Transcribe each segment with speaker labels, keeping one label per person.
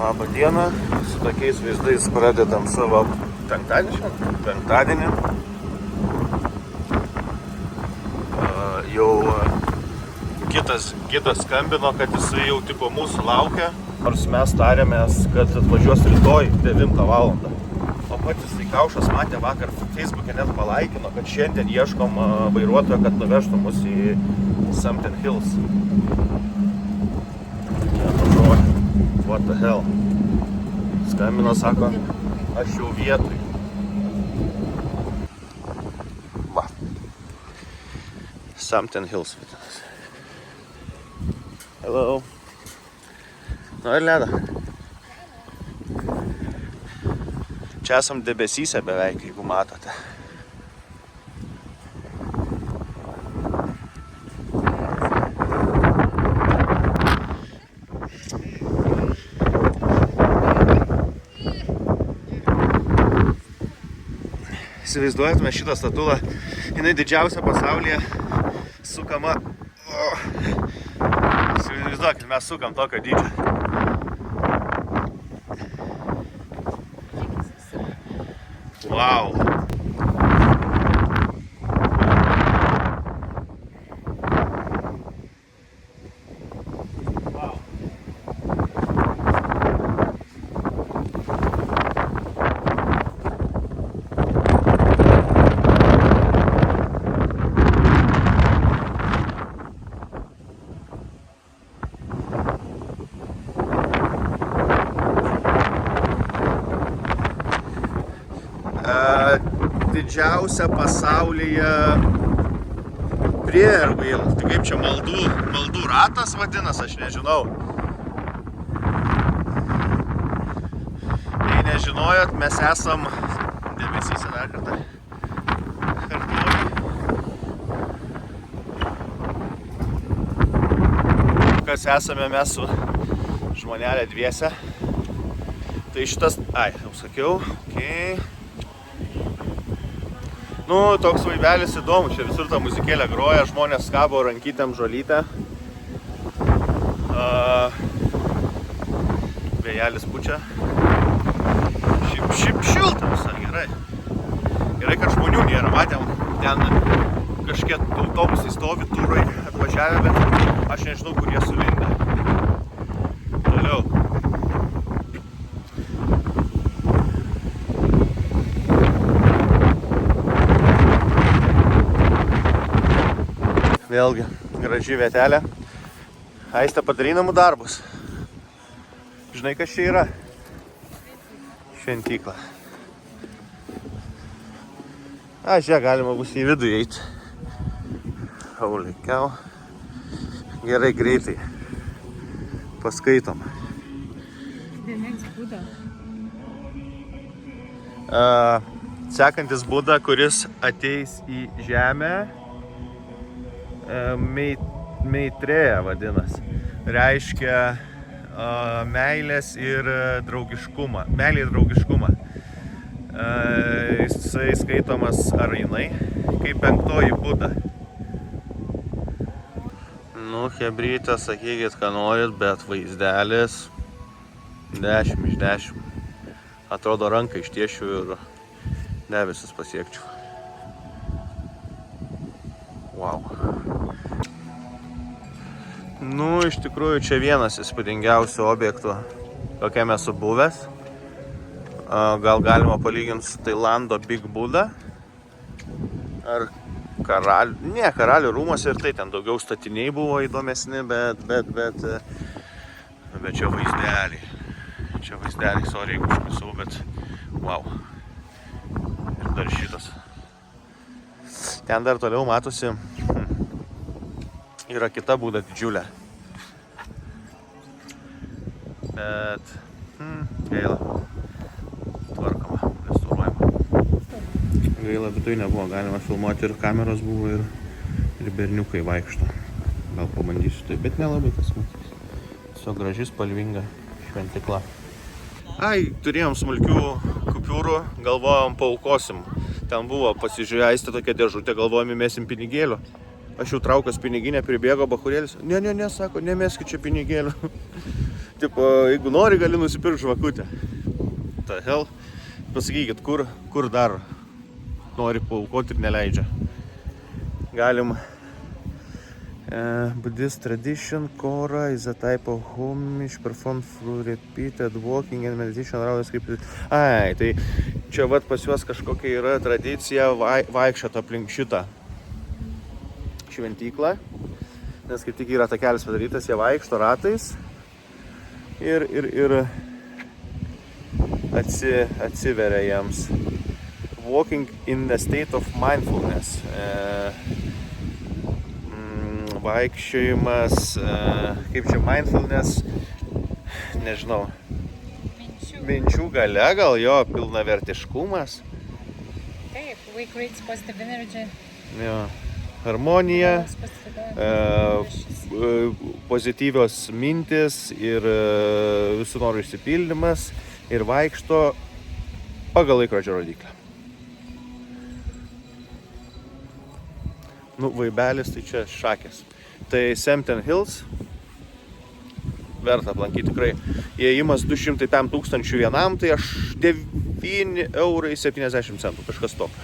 Speaker 1: Labą dieną, su tokiais vaizdais pradedam savo penktadienį. Jau kitas gidas skambino, kad jisai jau tipo mūsų laukia, nors mes tarėmės, kad atvažiuos rytoj 9 valandą. O pats jisai Kaušas matė vakar Facebook'e net palaikino, kad šiandien ieškom vairuotojo, kad nuvežtų mus į Sompton Hills. What the hell? Skambino, sako, aš jau vietoj. Va. Sompton Hills vadinasi. Hello. Nori ledą? Čia esam debesyse beveik, jeigu matote. Įsivaizduojate, šitą statulą, jinai didžiausia pasaulyje sukama. Įsivaizduokit, mes sukam tokio dydžio. Wow! Didžiausia pasaulyje prayer wheel. Tai kaip čia maldų ratas vadinas, aš nežinau. Jei nežinojot, mes esam debesyse dar kartą. Kas esame mes su žmonelė dviese. Tai šitas, jau sakiau, okei. Nu, toks vaibelis įdomu, čia visur ta muzikėlė groja, žmonės skabo rankytėm žolytę. Vėjelis pučia. Šiaip šilta visai, gerai. Gerai, kad žmonių nėra, matėm, ten kažkiek autobusai stovi, turai atvažiavę, bet aš nežinau, kur jie sulindę. Toliau. Vėlgi, graži vietelė. Aiste, padarai namų darbus. Žinai, kas čia yra? Šventykla. Žiūrėk, galima bus į vidų eiti. Holy cow. Gerai, greitai. Paskaitom. Sekantis Buda, kuris ateis į žemę, Meitrėja vadinas. Reiškia meilės ir draugiškumą. Meilė ir draugiškumą. Jisai skaitomas ar jinai kaip 5 Buda. Nu, hebrytė, sakykit, ką norit, bet vaizdelis 10 iš 10. Atrodo, ranką ištiešiu ir debesis pasiekčiau. Wow. Nu, iš tikrųjų, čia vienas įspūdingiausių objektų, kokiam esu buvęs. Gal galima palyginti su Tailando Big Buddha. Ar karalių rūmuose ir tai ten daugiau statiniai buvo įdomesni, bet čia vaizdeliai. Čia vaizdeliai, sorry, jeigu užklisau, bet wow. Ir dar šitas. Ten dar toliau matosi, yra kita Buda didžiulė. Bet, gaila, tvarkoma, restauruojama. Gaila, bet tai nebuvo galima filmuoti, ir kameros buvo, ir berniukai vaikšto. Gal pabandysiu tai, bet nelabai kas matys. Tiesiog graži, spalvinga šventykla. Turėjom smulkių kupiūrų, galvojom, paaukosim Ten buvo pasižiūrėjęs tokia dėžutė, galvojame, mesim pinigėlių. Aš jau traukas piniginę, pribėgo bachurėlis. Ne, sako, nemeskit čia pinigėlių. Tipo, jeigu nori, gali nusipirkti žvakutę. Ta hell, pasakykit, kur dar nori paaukoti ir neleidžia. Galim. Buddhist tradition, Kora is a type of homage performed through repeated walking and meditation around the. Ai, tai čia vat pas juos kažkokia yra tradicija vaikščioti aplink šitą šventyklą, nes kaip tik yra takelis padarytas, jie vaikšto ratais ir atsiveria jiems. Walking in the state of mindfulness. Vaikščiojimas, kaip čia mindfulness, nežinau, minčių gale, gal jo pilnavertiškumas.
Speaker 2: Taip, we create positive energy.
Speaker 1: Jo, harmonija, pozityvios mintis ir visų norų išsipildymas ir vaikšto pagal laikrodžio rodiklę. Nu, vaibelis, tai čia šakės. Tai Sempton Hills, verta aplankyti tikrai. Įėjimas 205 000 vienam, tai aš 9,70 €, kažkas tokio.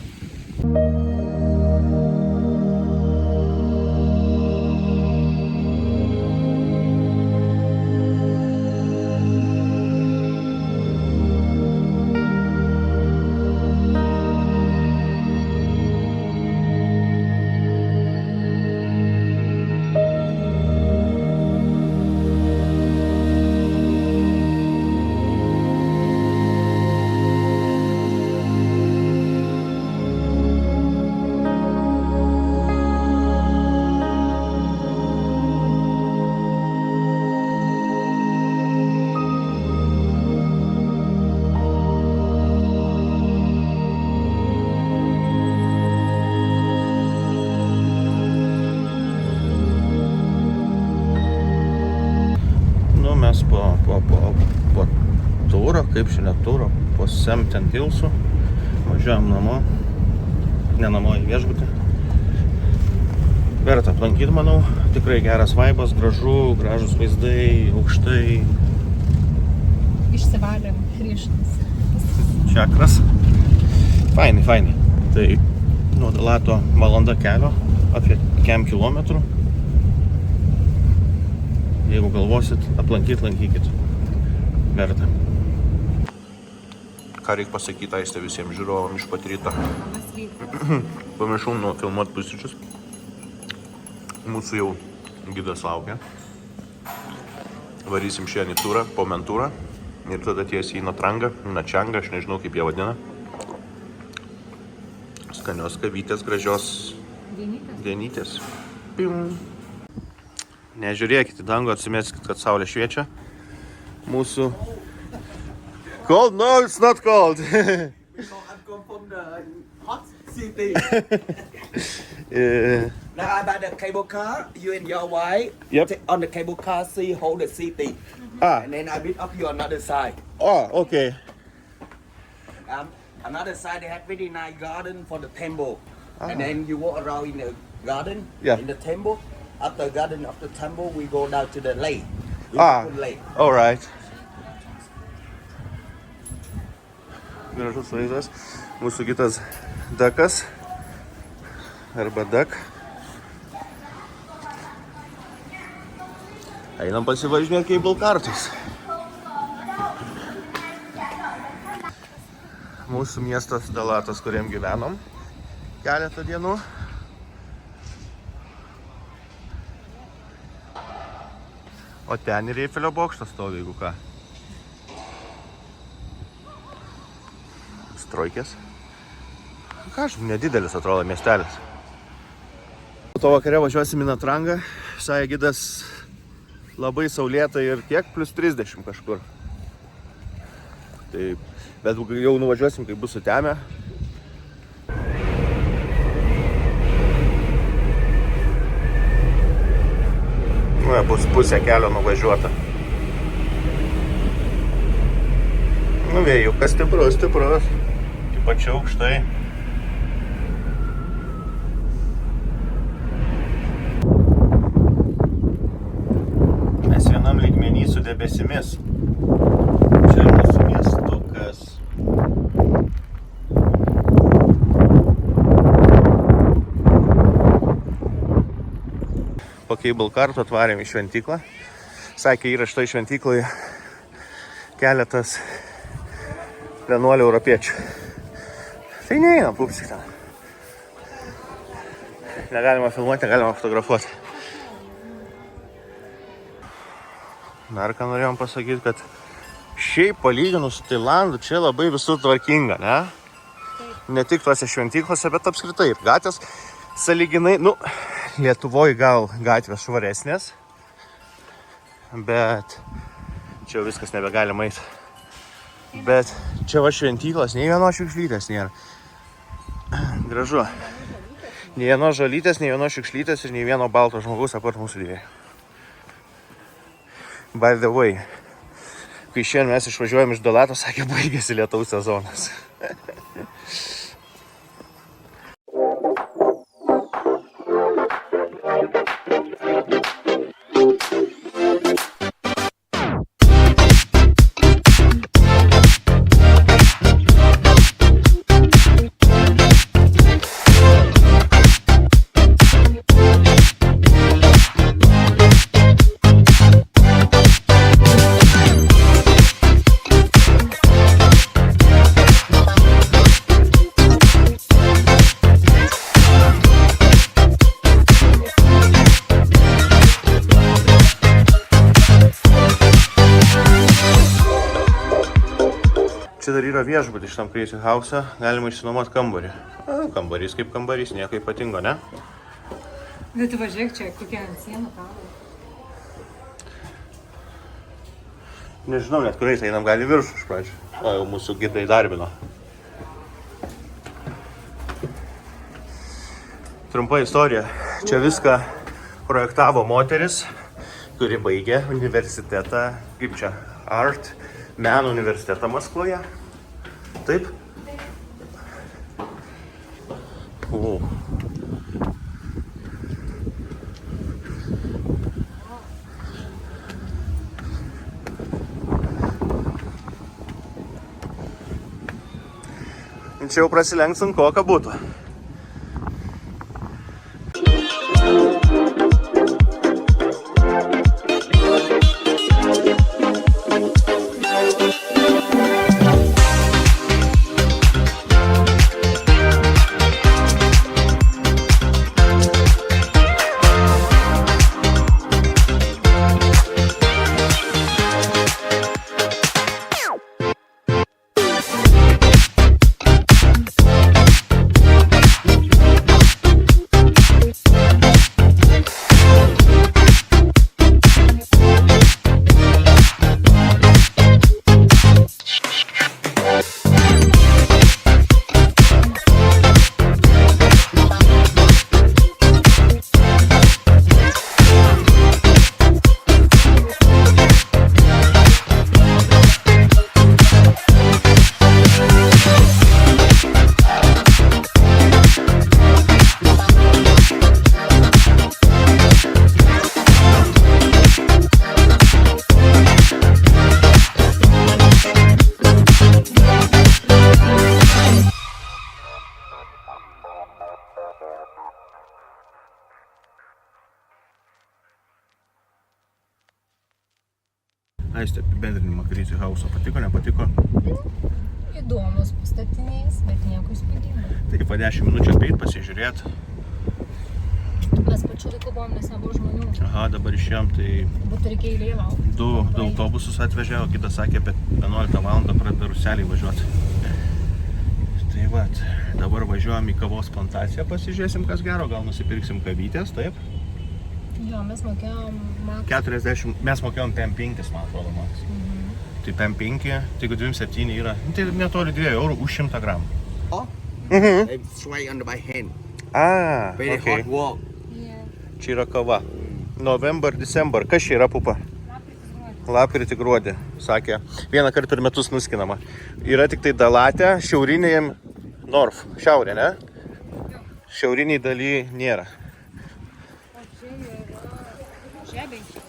Speaker 1: Mes po turo, kaip šiandien turo, po Sempton Hillsų važiuojam namo, ne namo į viešbutį. Verta aplankyti, manau, tikrai geras vaibas, gražus vaizdai, aukštai.
Speaker 2: Išsivalėm Krišnas.
Speaker 1: Čakras. Fainai. Tai nuo Dalato valanda kelio, apie 5 kilometrų. Jeigu galvosit, lankykit. Verta. Ką reikia pasakyti, Aiste, visiems žiūrovam iš pat ryto. Pamiršau nufilmuoti pusryčius. Mūsų jau gidas laukia. Varysim šiandien į turą, po mentūrą. Ir tada tiesiai į Natrangą, Načangą, aš nežinau kaip jie vadina. Skanios kavytės, gražios dienytės. Pim. Nežiūrėkit į dangų, atsimeskit, kad saulė šviečia. Mūsų... Cold? No, it's not cold.
Speaker 3: I'm come from the hot city. Now I buy the cable car, you and your wife.
Speaker 1: Yep.
Speaker 3: On the cable car, see hold the city. And then I meet up you on another side.
Speaker 1: Oh, okay.
Speaker 3: Another side, they have very nice garden for the temple. And then you walk around in the garden, in the temple. After garden of the temple, we go down to the lake. Lake.
Speaker 1: All right. Gražus vaizdas. Mūsų kitas dakas. Arba dak. Einam pasivažinėti cable kartais. Mūsų miestas Dalatas, kuriam gyvenom keletą dienų. O ten ir Eifelio bokštas stovi, jeigu ką. Stroikės. Ką aš, nedidelis atrodo miestelis. Po to vakare važiuosim į Natrangą. Sakė gidas labai saulėta ir tiek, plus 30 kažkur. Tai, bet jau nuvažiuosim, kai bus sutemę. Bus pusė kelio nuvažiuota. Nu vėjukas stiprus. Ypač aukštai. debesimis. Čia mūsų miestukas. Po cable kartu atvarėm į šventyklą. Sakė, yra štai šventykloje keletas vienuolių europiečių. Tai neina pupsik ten. Negalima filmuoti, negalima fotografuoti. Dar ką norėjom pasakyti, kad šiaip palyginus su Tailandu čia labai visur tvarkinga, ne? Ne tik tuose šventyklose, bet apskritai ir gatvės sąlyginai, Lietuvoje gal gatvės švaresnės, bet čia viskas nebegalima eiti. Bet čia va šventyklos, nei vienos šiukšlytės nėra. Gražu. Nei vienos žolytės, nei vienos šiukšlytės ir nei vieno balto žmogaus apart mūsų dviejų. By the way, kai šiandien mes išvažiuojam iš Dolato, sakė, baigėsi lietaus sezonas. Čia dar yra viešbutį šitam Crazy House, galima išsinuomoti kambarį. Kambarys kaip kambarys, nieko ypatingo, ne?
Speaker 2: Bet tu važiuok čia, kokia ant sienų kava.
Speaker 1: Nežinau, net kuriais einam gali viršų iš pradžių. O, jau mūsų gidai darbino. Trumpa istorija. Čia viską projektavo moteris, kuri baigė universitetą, kaip čia, Art, Meno universitetą Maskvoje. Taip? Čia jau prasilenkt sunkoka būtų. Aistė, apibendrinimą Crazy House patiko, nepatiko?
Speaker 2: Įdomus pastatinės, bet nieko įspūdingo.
Speaker 1: Taip, po 10 minučių apeit, pasižiūrėt.
Speaker 2: Mes pačiu laiku buvom, nes nebuvo žmonių.
Speaker 1: Aha, dabar išėjom, tai
Speaker 2: Būtų reikia eilėje laukti.
Speaker 1: du autobusus atvežė, o kitas sakė, apie 11 valandą pradeda Ruseliai važiuoti. Tai va, dabar važiuojam į kavos plantaciją, pasižiūrėsim kas gero, gal nusipirksim kavytės, taip?
Speaker 2: Jo, mes mokėjom
Speaker 1: 40, mes mokėjom PM5, man atrodo, Max. Tai PM5, tai jeigu 27 yra, tai netoli 2 eurų už 100 gramų.
Speaker 3: It's straight under my hand. Very hot work.
Speaker 1: Čia yra kava. November, December. Kas čia yra, pupa? Lapkritį, gruodį, sakė. Vieną kartą per metus nuskinama. Yra tik tai Dalatė, šiaurinėje North. Šiaurė, ne? Šiauriniai daly nėra.
Speaker 2: O čia yra žebenkis.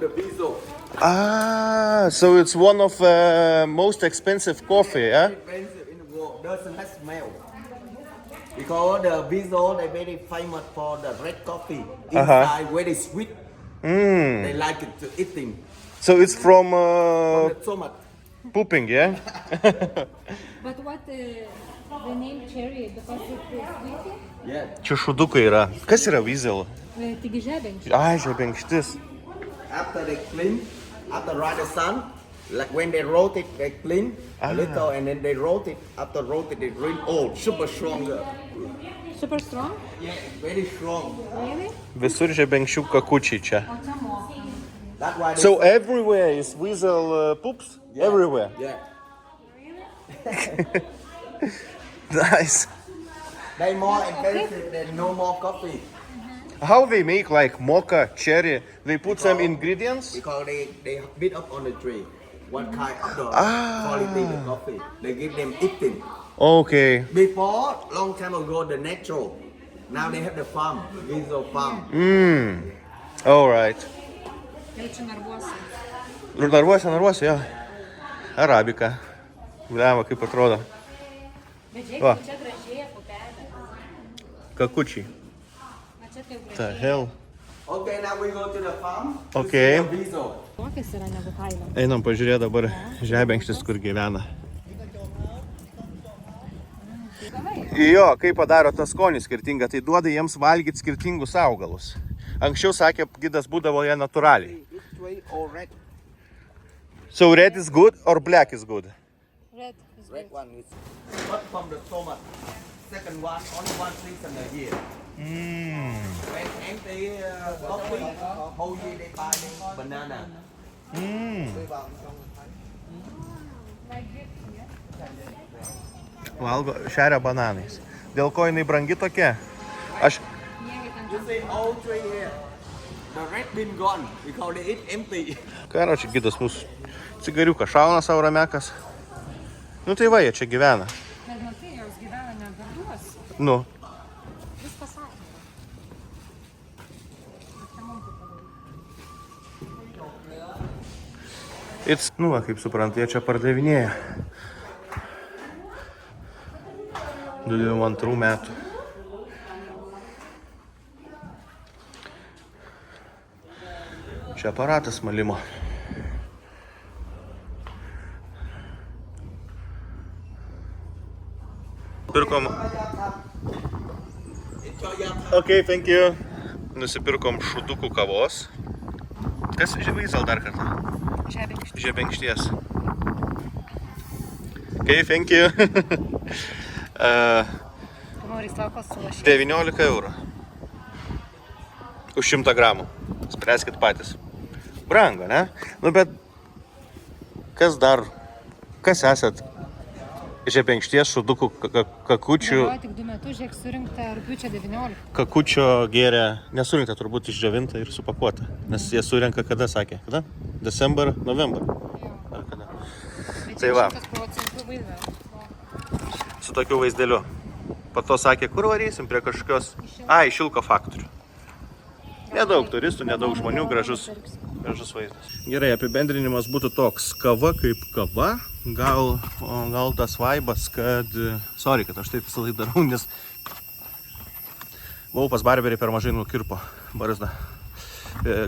Speaker 3: the Viso.
Speaker 1: Ah, so it's one of most expensive coffee, yeah?
Speaker 3: Expensive in the world. Doesn't have smell. Because the Viso, they very famous for the red coffee. Inside very sweet. They like it to eating.
Speaker 1: So it's from
Speaker 3: From the tomato.
Speaker 1: pooping, yeah?
Speaker 2: But what the name cherry because it is sweet?
Speaker 3: Yeah.
Speaker 1: Čia šudukai yra. Kas yra Weasel?
Speaker 2: Tik žebenkštis.
Speaker 1: Ai, žebenkštis.
Speaker 3: After they clean, after dry the sun, like when they roast it, they clean a little and then they roast it. After roast it, they really old, super stronger.
Speaker 2: Super strong?
Speaker 3: Yeah, very strong.
Speaker 2: Really?
Speaker 1: Visur žebenkščių kakučiai čia.
Speaker 2: O čia moka.
Speaker 3: That's why they
Speaker 1: So everywhere is Weasel poops?
Speaker 3: Yeah.
Speaker 1: Everywhere.
Speaker 3: Yeah.
Speaker 1: Nice.
Speaker 3: They more expensive than no more coffee
Speaker 1: How they make like mocha, cherry? They put some ingredients?
Speaker 3: because they beat up on the tree. What kind of the quality the coffee? They give them eating.
Speaker 1: Okay.
Speaker 3: Before, long time ago, the natural. Now they have the farm, Viso farm.
Speaker 1: Alright.
Speaker 2: Jaučiu narvuose.
Speaker 1: Narvuose, jo. Arabika. Gliava, kaip atrodo.
Speaker 2: Bet
Speaker 1: Va.
Speaker 2: žiūrėk, čia gražiai pupelė.
Speaker 1: Kakučiai.
Speaker 2: O čia taip
Speaker 1: The
Speaker 2: gražiai.
Speaker 1: hell?
Speaker 3: Okay, now we go to the farm. to
Speaker 1: Okay.
Speaker 3: see the Viso.
Speaker 2: Kokias yra negu kailio?
Speaker 1: Einam pažiūrėti dabar žebenkštis, kur gyvena. Jo, kaip padaro tą skonį skirtingą, tai duoda jiems valgyti skirtingus augalus. Anksčiau sakė, gidas būdavo jie natūraliai.
Speaker 3: This tree or red?
Speaker 1: So red is good or black is good?
Speaker 2: Red is
Speaker 3: Red
Speaker 2: good.
Speaker 3: one is cut from the tomato. Second one, only one season a year. When empty coffee, whole year they buy them banana.
Speaker 1: Valgo šeria bananais. Dėl ko jinai brangi tokia? Aš...
Speaker 3: You see all tree here. The red been gone because they eat empty.
Speaker 1: Karoči, gidas mūsų cigariuką šauna savo ramekas. Nu tai va, jie čia gyvena.
Speaker 2: Bet matai, jos gyvena ne garduos.
Speaker 1: Nu.
Speaker 2: Viskas aišku. Čia mums tai padaryti.
Speaker 1: It's, nu va, kaip suprantu, jie čia pardavinėja. 22 metų. Čia aparatas malimo. Pirkom... Okay, thank you. Nusipirkom šudukų kavos. Kas Weasel dar kartą?
Speaker 2: Žebenkštis.
Speaker 1: Žebenkšties. Okay, thank you.
Speaker 2: Tu nori sako su lašiais.
Speaker 1: 19 eurų. Už 100 gramų. Spręskit patys. Brango, ne? Nu, bet kas dar? Kas esat? Žebenkšties, šudukų, kakučių.
Speaker 2: Galvoju, tik 2 metus, žiūrėk, surinkta rugpjūčio 19.
Speaker 1: Kakučio gėrė, nesurinkta turbūt išdžiovinta ir supakuota. Nes jie surenka kada, sakė? Kada? December, November. Ar kada?
Speaker 2: Bet
Speaker 1: Tai va.
Speaker 2: 100% vaizdą.
Speaker 1: Su tokiu vaizdeliu. Po to sakė, kur varysim prie kažkokios... Ai, Šilko faktorių. Nedaug turistų, nedaug žmonių, gražus vaizdas. Gerai, apibendrinimas būtų toks. Kava kaip kava. Gal tas vaibas, kad... Sorry, kad aš taip visą laiką darau, nes... Buvau pas barberį, per mažai nukirpo barzdą.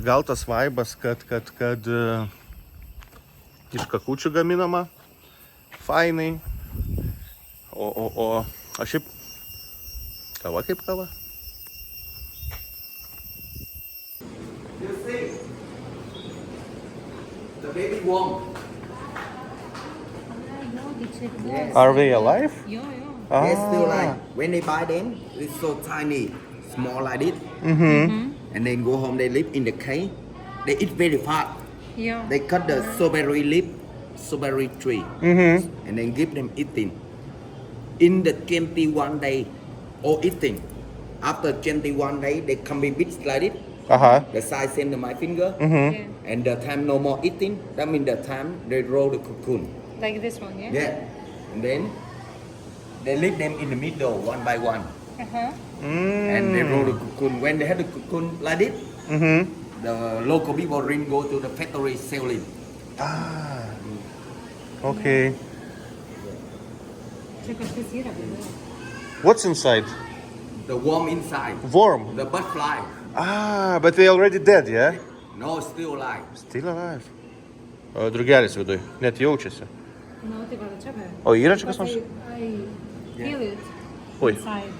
Speaker 1: Gal tas vaibas, kad iš kakučių gaminama. Fainai. O šiaip... Kava kaip kava.
Speaker 3: You see, the baby worm.
Speaker 1: Are they alive?
Speaker 2: Jo.
Speaker 3: They're still like, when they buy them, it's so tiny, small like this. And then go home, they live in the cave. They eat very fast.
Speaker 2: Jo.
Speaker 3: They cut the strawberry leaf, strawberry tree, and then give them eating. In the 21 day, or eating. After 21 day, they come be big like this. The size same to my finger.
Speaker 2: Yeah.
Speaker 3: And the time no more eating, that means the time they roll the cocoon.
Speaker 2: Like this one, yeah?
Speaker 3: Yeah. And then they leave them in the middle one by one. And they roll the cocoon. When they have the cocoon like this, The local people bring go to the factory selling.
Speaker 1: Ah. Okay.
Speaker 2: Čia kažkas yra, bet...
Speaker 1: What's inside?
Speaker 3: The worm inside.
Speaker 1: Worm.
Speaker 3: The butterfly.
Speaker 1: Ah, but they already dead, yeah?
Speaker 3: No, still alive.
Speaker 1: Still alive. O, drugelis viduj, net jaučiasi.
Speaker 2: Nu, tai va, čia be.
Speaker 1: O yra čia kas nors?
Speaker 2: I feel it
Speaker 1: Oi.
Speaker 2: inside.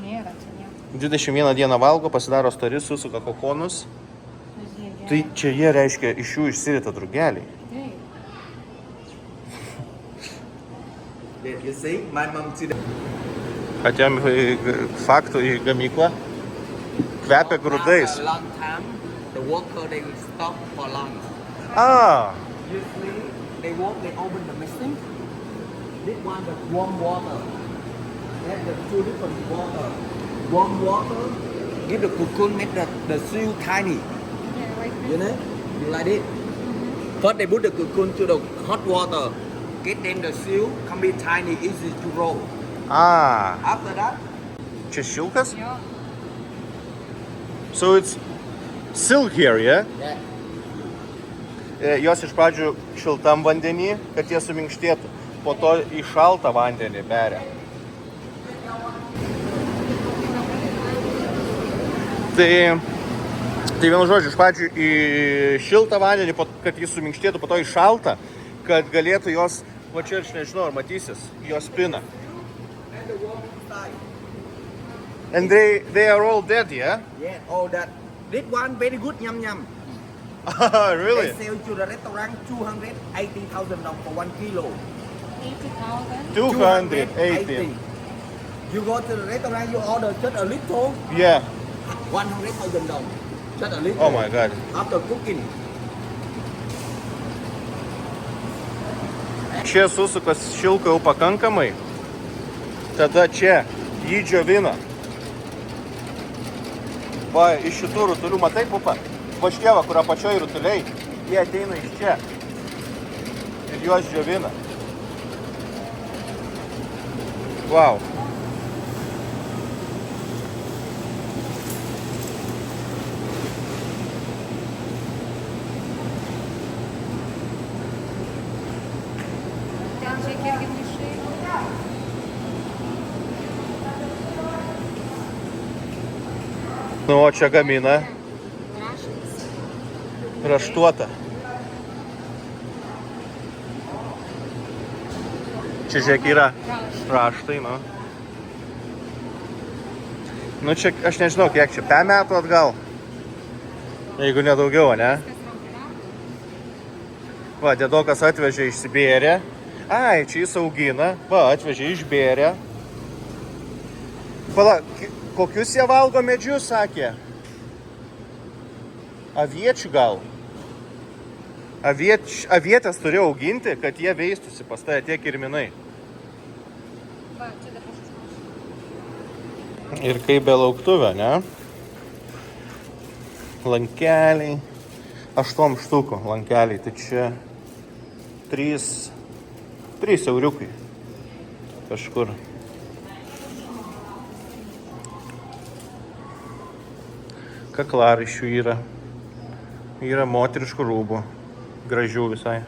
Speaker 2: Nėra čia nieko.
Speaker 1: 21 dieną valgo, pasidaro stori, susuka kokonus. Tai čia jie reiškia, iš jų išsirita drugeliai.
Speaker 2: Taip.
Speaker 3: You see, my mom see the
Speaker 1: Atėjom faktų į gamyklą. Kvepia grūdais.
Speaker 3: After a long time, the worker they will stop for lunch.
Speaker 1: Ah,
Speaker 3: Usually, they work, they open the machine. This one the warm water. They have the two different water. Warm water give the cocoon make the seal tiny.
Speaker 2: Yeah, like
Speaker 3: You
Speaker 2: this.
Speaker 3: know, you like it. First they put the cocoon to the hot water. Get them the seal, can be tiny, easy to roll. After that,
Speaker 1: čia šilkas?
Speaker 2: Jo.
Speaker 1: So it's silk here, yeah?
Speaker 3: yeah.
Speaker 1: Jos iš pradžių šiltam vandenį, kad jie suminkštėtų. Po to į šaltą vandenį beria. Tai vienu žodžiu, iš pradžių į šiltą vandenį, kad jis suminkštėtų, po to į šaltą, kad galėtų jos, va čia aš nežinau, ar matysis, jos spina.
Speaker 3: And the warm inside.
Speaker 1: And they are all dead, yeah?
Speaker 3: Yeah, all that. This one very good, yum yum.
Speaker 1: Really?
Speaker 3: They sell to the restaurant 280,000 for 1 kilo.
Speaker 2: 80,000.
Speaker 1: 280.
Speaker 3: You go to the restaurant, you order just a little,
Speaker 1: Yeah.
Speaker 3: 100,000. Just a little.
Speaker 1: Oh my god.
Speaker 3: After cooking.
Speaker 1: Čia susukas šilko jau pakankamai. Tada čia jį džiovina. Va, iš šitų rutulių, matai, pupa? Paškieva, kur apačioj rutuliai, jie ateina iš čia. Ir juos džiovina. Wow.
Speaker 2: Ten šiek tiek maišai.
Speaker 1: Nu, o čia gamina
Speaker 2: Raštas.
Speaker 1: raštuota. Čia žiūrėk yra raštai, nu. Nu čia, aš nežinau, kiek čia, 5 metų atgal. Jeigu nedaugiau, ne?
Speaker 2: Kas rankeliavo?
Speaker 1: Va, dėdokas atvežė, išsibėrė. Ai, čia jis augina. Va, atvežė, išbėrė. Pala, kokius jie valgo medžius, sakė? Aviečių gal? Avietės turėjo auginti, kad jie veistųsi pas tai tie kirminai.
Speaker 2: Va, čia dar kažkas mažai.
Speaker 1: Ir kaip be lauktuvė, ne? Lankeliai. 8 štukų lankeliai. Tai čia 3 euriukai. Kažkur. Kaklaraiščių yra. Yra moteriškų rūbų. Gražių visai.